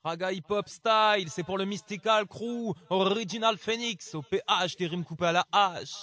Raga hip hop style, c'est pour le Mystical Crew, Original Phoenix, au PH, des rimes coupées à la hache.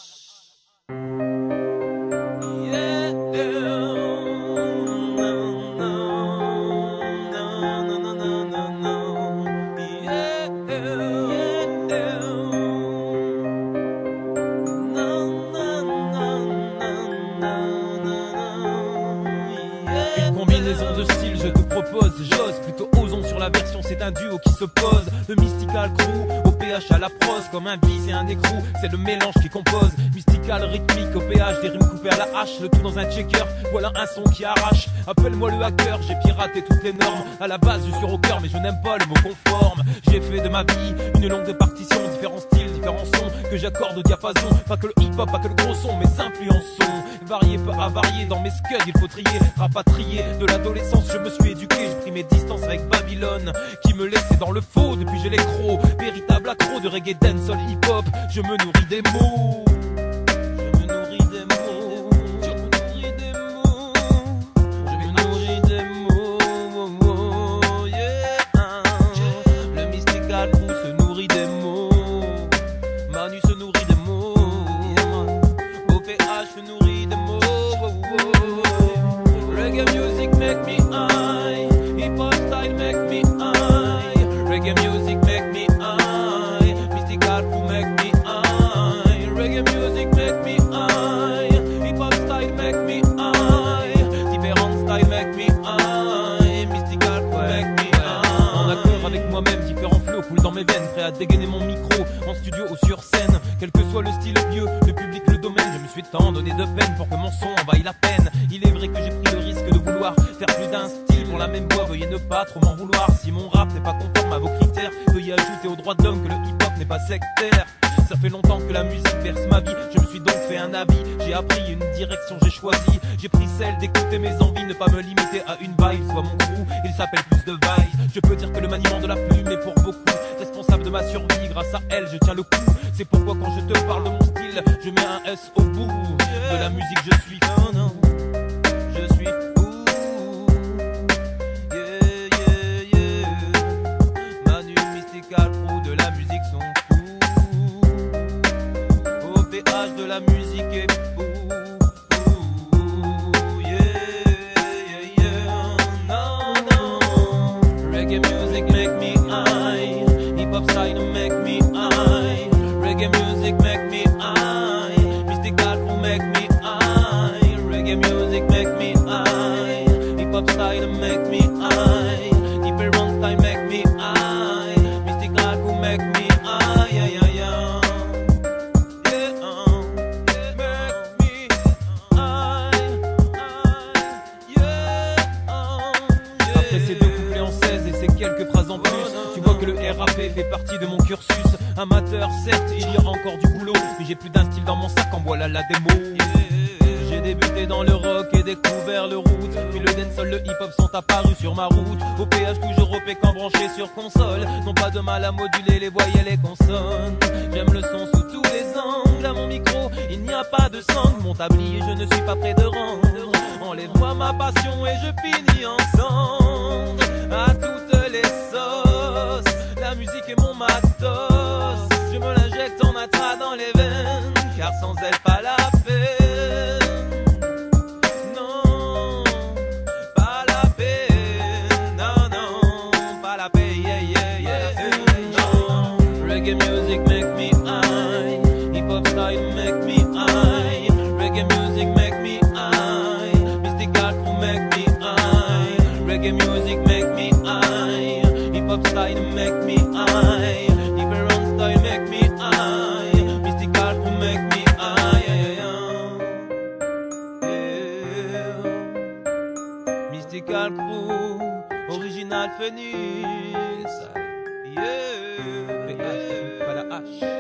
Une combinaison de styles, je te propose, j'ose plutôt osons sur la version, c'est un duo qui se pose. Le Mystical Crew, au PH à la prose, comme un bis et un écrou, c'est le mélange qui compose. Mystical rythmique, au PH, des rimes coupées à la hache, le tout dans un checker, voilà un son qui arrache. Appelle-moi le hacker, j'ai piraté toutes les normes. À la base je suis rocker mais je n'aime pas le mot conforme. J'ai fait de ma vie une longue répartition, différents styles, différents sons que j'accorde au diapason. Pas que le hip hop, pas que le gros son, mes influences sont variées, peu à varier. Dans mes scuds il faut trier, rapatrier. De l'adolescence je me suis éduqué, j'ai pris mes distances avec Babylone qui me laissait dans le faux depuis j'ai les crocs. Véritable accro de reggae, dancehall, hip hop, je me nourris des mots. Dans mes veines, prêt à dégainer mon micro en studio ou sur scène. Quel que soit le style, le lieu, le public, le domaine, je me suis tant donné de peine pour que mon son en vaille la peine. Il est vrai que j'ai pris le risque de vouloir faire plus d'un style pour la même voix, veuillez ne pas trop m'en vouloir. Si mon rap n'est pas conforme à vos critères, veuillez ajouter aux droits de l'homme que le hip-hop n'est pas sectaire. Ça fait longtemps que la musique berce ma vie, je me suis donc fait un habit. J'ai appris une direction, j'ai choisi. J'ai pris celle d'écouter mes envies, ne pas me limiter à une vibe. Soit mon crew, il s'appelle plus de vibe. Je peux dire que le maniement de la plume est pour beaucoup responsable de ma survie, grâce à elle je tiens le coup. C'est pourquoi quand je te parle de mon style, je mets un S au bout. De la musique je suis fou, non, je suis fou. Yeah, yeah, yeah. Manu, Mystical Crew, de la musique sont fous. Au PH de la musique est fou. Yeah, yeah, yeah. No, no. Reggae music make me high. Hip-hop style make me high. Reggae music make me high. Mystical Crew make me high. Reggae music make me high. Hip-hop style make me high. Different style make me high. Mystical Crew make me high. Yeah, yeah, yeah. Après ces deux couplets en 16 et ces quelques phrases en plus, tu vois que le RAP fait partie de mon cursus. Amateur, certes, il y a encore du boulot, mais j'ai plus d'un style dans mon sac, en voilà la démo. J'ai débuté dans le rock et découvert le roots, puis le dancehall, le hip-hop sont apparus sur ma route. Au PH toujours au pécan branché sur console, non pas de mal à moduler les voyelles et consonnes. J'aime le son sous tous les angles, à mon micro il n'y a pas de sang. Mon tablier je ne suis pas prêt de rendre, enlève-moi ma passion et je finis ensemble. À toutes les sauces, la musique est mon matos. Je me l'injecte en intra dans les veines, car sans elle pas la peine. Non, pas la peine. Non, non, pas la peine. Yeah, yeah, yeah. Non. Reggae music make me high. Hip hop style make me high. Reggae music make me high. Mystical Crew make me high. Reggae music make me high. Hip hop style make me high. Different style make me high. Mystical Crew make me high. Yeah, yeah, yeah. Mystical Crew, Original Phoenix. Yeah, PH, pas la H.